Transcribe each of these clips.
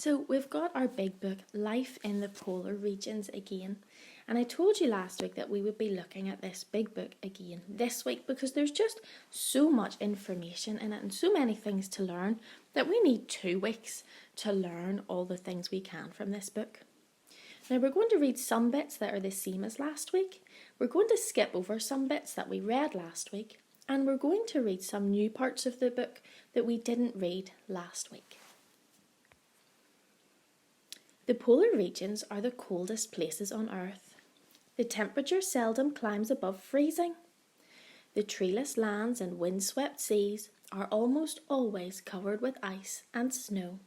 So we've got our big book, Life in the Polar Regions again. And I told you last week that we would be looking at this big book again this week because there's just so much information in it and so many things to learn that we need 2 weeks to learn all the things we can from this book. Now we're going to read some bits that are the same as last week. We're going to skip over some bits that we read last week. And we're going to read some new parts of the book that we didn't read last week. The polar regions are the coldest places on Earth. The temperature seldom climbs above freezing. The treeless lands and windswept seas are almost always covered with ice and snow.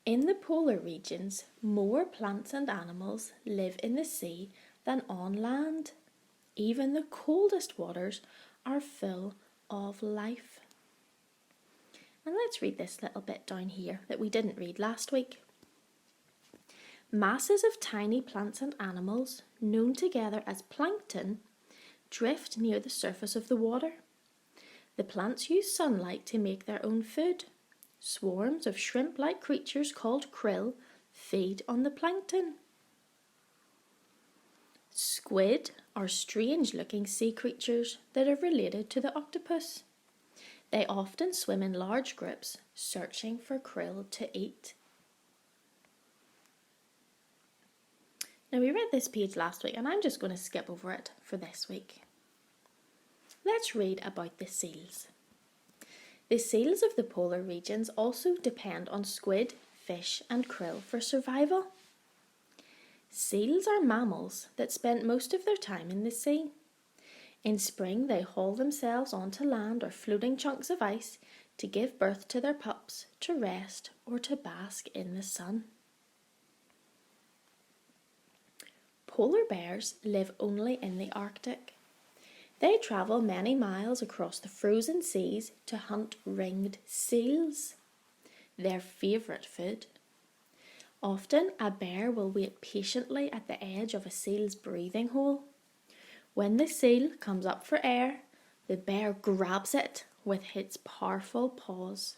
In the polar regions, more plants and animals live in the sea than on land. Even the coldest waters are full of life. And let's read this little bit down here that we didn't read last week. Masses of tiny plants and animals, known together as plankton, drift near the surface of the water. The plants use sunlight to make their own food. Swarms of shrimp-like creatures called krill feed on the plankton. Squid are strange-looking sea creatures that are related to the octopus. They often swim in large groups, searching for krill to eat. Now we read this page last week and I'm just going to skip over it for this week. Let's read about the seals. The seals of the polar regions also depend on squid, fish and krill for survival. Seals are mammals that spend most of their time in the sea. In spring, they haul themselves onto land or floating chunks of ice to give birth to their pups, to rest, or to bask in the sun. Polar bears live only in the Arctic. They travel many miles across the frozen seas to hunt ringed seals, their favourite food. Often, a bear will wait patiently at the edge of a seal's breathing hole. When the seal comes up for air, the bear grabs it with its powerful paws.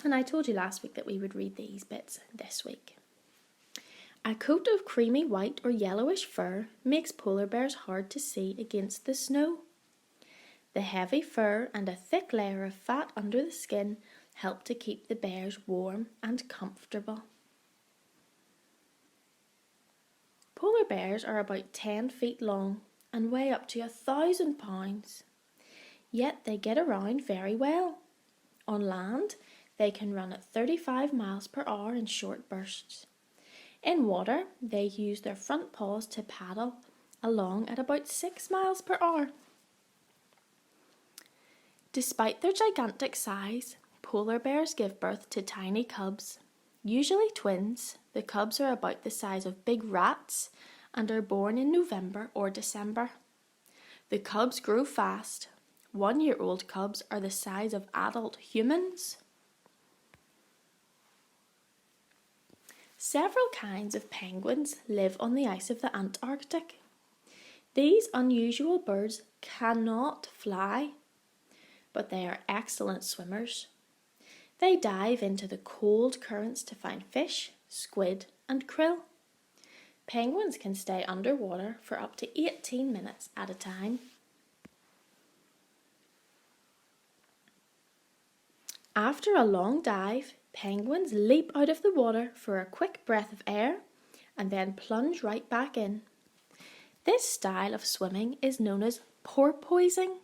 And I told you last week that we would read these bits this week. A coat of creamy white or yellowish fur makes polar bears hard to see against the snow. The heavy fur and a thick layer of fat under the skin help to keep the bears warm and comfortable. Polar bears are about 10 feet long and weigh up to 1,000 pounds. Yet they get around very well. On land, they can run at 35 miles per hour in short bursts. In water, they use their front paws to paddle along at about 6 miles per hour. Despite their gigantic size, polar bears give birth to tiny cubs. Usually twins, the cubs are about the size of big rats and are born in November or December. The cubs grow fast. 1-year-old cubs are the size of adult humans. Several kinds of penguins live on the ice of the Antarctic. These unusual birds cannot fly, but they are excellent swimmers. They dive into the cold currents to find fish, squid and krill. Penguins can stay underwater for up to 18 minutes at a time. After a long dive, penguins leap out of the water for a quick breath of air and then plunge right back in. This style of swimming is known as porpoising.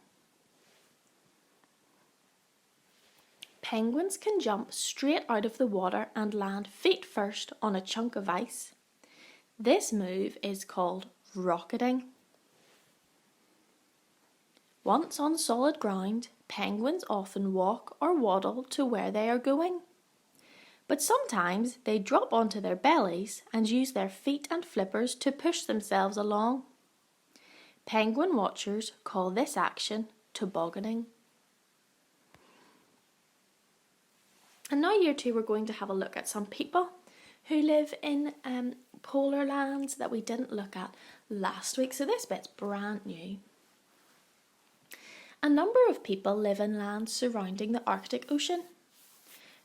Penguins can jump straight out of the water and land feet first on a chunk of ice. This move is called rocketing. Once on solid ground, penguins often walk or waddle to where they are going. But sometimes they drop onto their bellies and use their feet and flippers to push themselves along. Penguin watchers call this action tobogganing. And now year 2 we're going to have a look at some people who live in polar lands that we didn't look at last week. So this bit's brand new. A number of people live in lands surrounding the Arctic Ocean.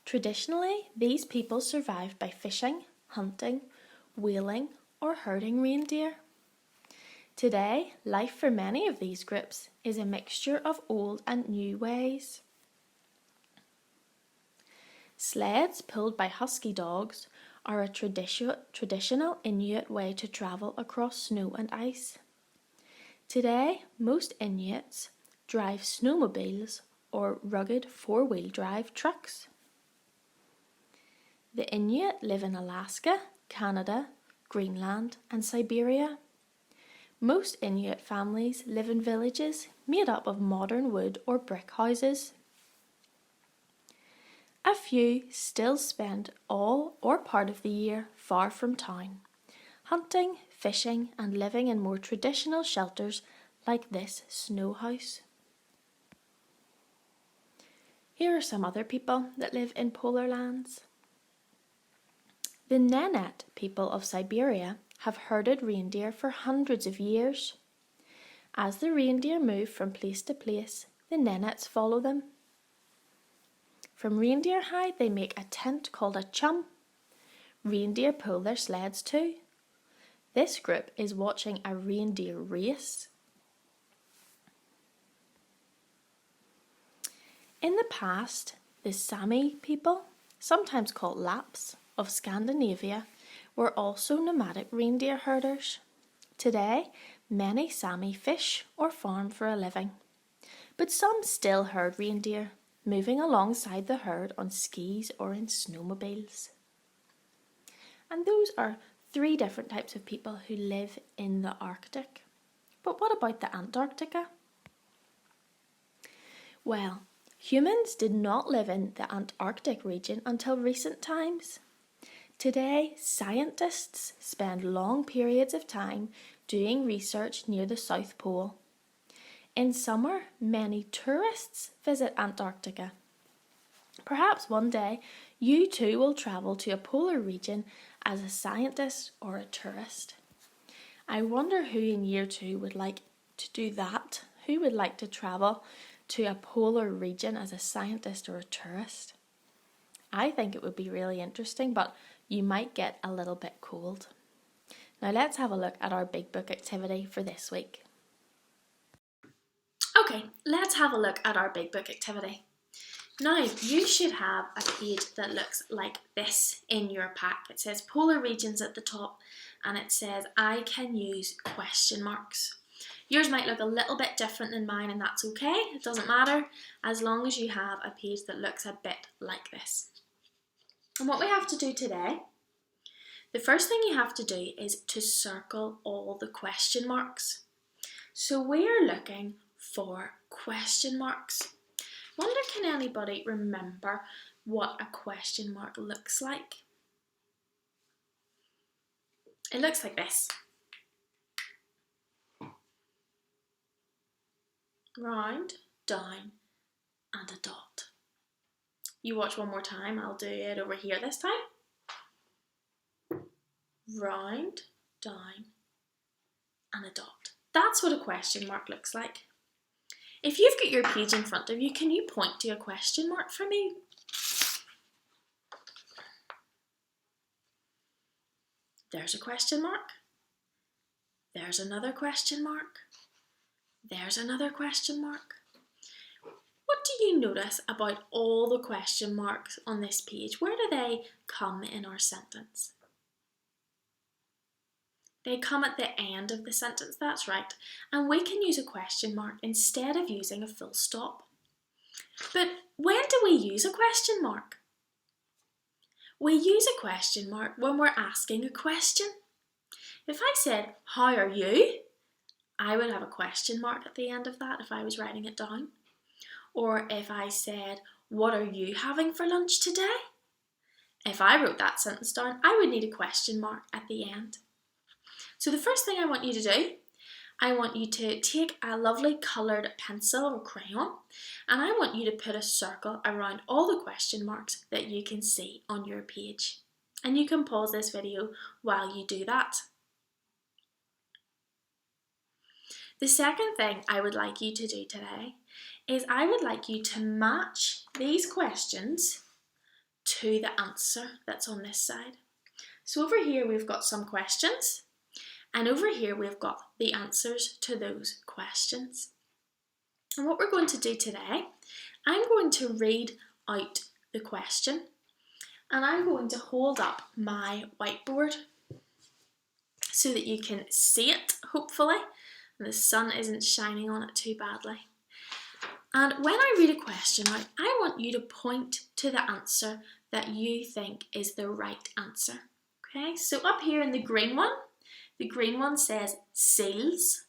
Traditionally, these people survived by fishing, hunting, whaling, or herding reindeer. Today, life for many of these groups is a mixture of old and new ways. Sleds pulled by husky dogs are a traditional Inuit way to travel across snow and ice. Today, most Inuits drive snowmobiles or rugged four-wheel drive trucks. The Inuit live in Alaska, Canada, Greenland, and Siberia. Most Inuit families live in villages made up of modern wood or brick houses. A few still spend all or part of the year far from town, hunting, fishing, and living in more traditional shelters like this snow house. Here are some other people that live in polar lands. The Nenets people of Siberia have herded reindeer for hundreds of years. As the reindeer move from place to place, the Nenets follow them. From reindeer hide they make a tent called a chum. Reindeer pull their sleds too. This group is watching a reindeer race. In the past, the Sami people, sometimes called Lapps, of Scandinavia, were also nomadic reindeer herders. Today, many Sami fish or farm for a living, but some still herd reindeer, moving alongside the herd on skis or in snowmobiles. And those are 3 different types of people who live in the Arctic. But what about the Antarctica? Well, humans did not live in the Antarctic region until recent times. Today, scientists spend long periods of time doing research near the South Pole. In summer, many tourists visit Antarctica. Perhaps one day you too will travel to a polar region as a scientist or a tourist. I wonder who in year 2 would like to do that? Who would like to travel to a polar region as a scientist or a tourist? I think it would be really interesting, but you might get a little bit cold. Now let's have a look at our big book activity for this week. Okay, let's have a look at our big book activity. Now, you should have a page that looks like this in your pack. It says polar regions at the top and it says I can use question marks. Yours might look a little bit different than mine and that's okay. It doesn't matter as long as you have a page that looks a bit like this. And what we have to do today, the first thing you have to do is to circle all the question marks. So we are looking for question marks. Wonder, can anybody remember what a question mark looks like? It looks like this. Round, down, and a dot. You watch one more time, I'll do it over here this time. Round, down, and a dot. That's what a question mark looks like. If you've got your page in front of you, can you point to a question mark for me? There's a question mark. There's another question mark. There's another question mark. What do you notice about all the question marks on this page? Where do they come in our sentence? They come at the end of the sentence, that's right. And we can use a question mark instead of using a full stop. But when do we use a question mark? We use a question mark when we're asking a question. If I said, how are you? I would have a question mark at the end of that if I was writing it down. Or if I said, what are you having for lunch today? If I wrote that sentence down, I would need a question mark at the end. So the first thing I want you to do, I want you to take a lovely coloured pencil or crayon and I want you to put a circle around all the question marks that you can see on your page. And you can pause this video while you do that. The second thing I would like you to do today is I would like you to match these questions to the answer that's on this side. So over here we've got some questions, and over here we've got the answers to those questions. And what we're going to do today, I'm going to read out the question, and I'm going to hold up my whiteboard so that you can see it, hopefully, and the sun isn't shining on it too badly. And when I read a question out, I want you to point to the answer that you think is the right answer. Okay, so up here in the green one says seals.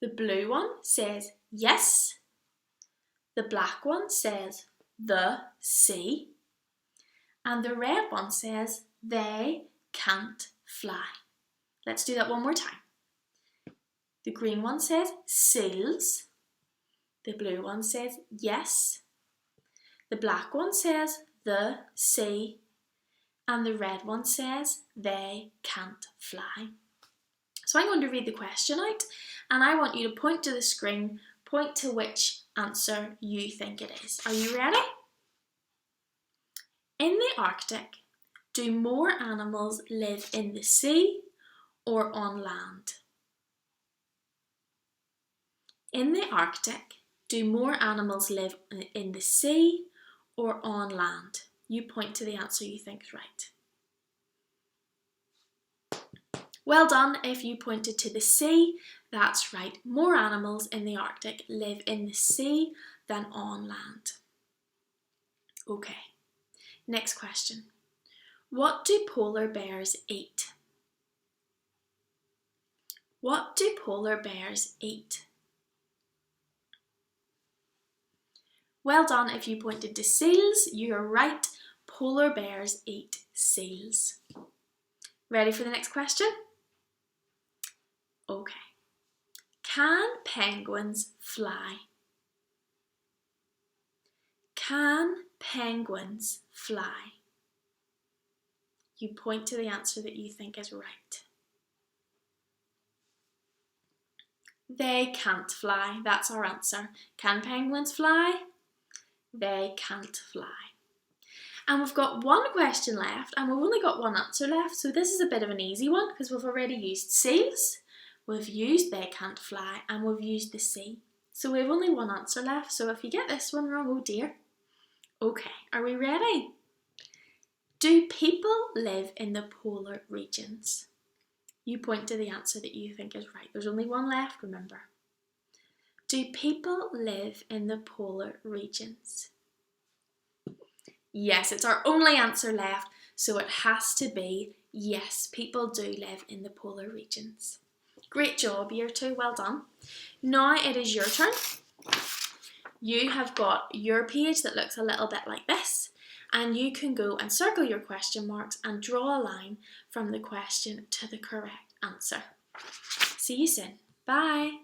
The blue one says yes. The black one says the sea. And the red one says they can't fly. Let's do that one more time. The green one says seals. The blue one says yes. The black one says the sea. And the red one says they can't fly. So I'm going to read the question out, and I want you to point to the screen, point to which answer you think it is. Are you ready? In the Arctic, do more animals live in the sea or on land? In the Arctic, do more animals live in the sea or on land? You point to the answer you think is right. Well done if you pointed to the sea. That's right. More animals in the Arctic live in the sea than on land. Okay, next question. What do polar bears eat? What do polar bears eat? Well done if you pointed to seals. You're right. Polar bears eat seals. Ready for the next question? Okay. Can penguins fly? Can penguins fly? You point to the answer that you think is right. They can't fly. That's our answer. Can penguins fly? They can't fly. And we've got one question left, and we've only got one answer left, so this is a bit of an easy one because we've already used seals, we've used they can't fly, and we've used the sea. So we have only one answer left, so if you get this one wrong, oh dear. Okay, are we ready? Do people live in the polar regions? You point to the answer that you think is right. There's only one left, remember. Do people live in the polar regions? Yes, it's our only answer left, so it has to be yes, people do live in the polar regions. Great job, Year 2, well done. Now it is your turn. You have got your page that looks a little bit like this, and you can go and circle your question marks and draw a line from the question to the correct answer. See you soon. Bye.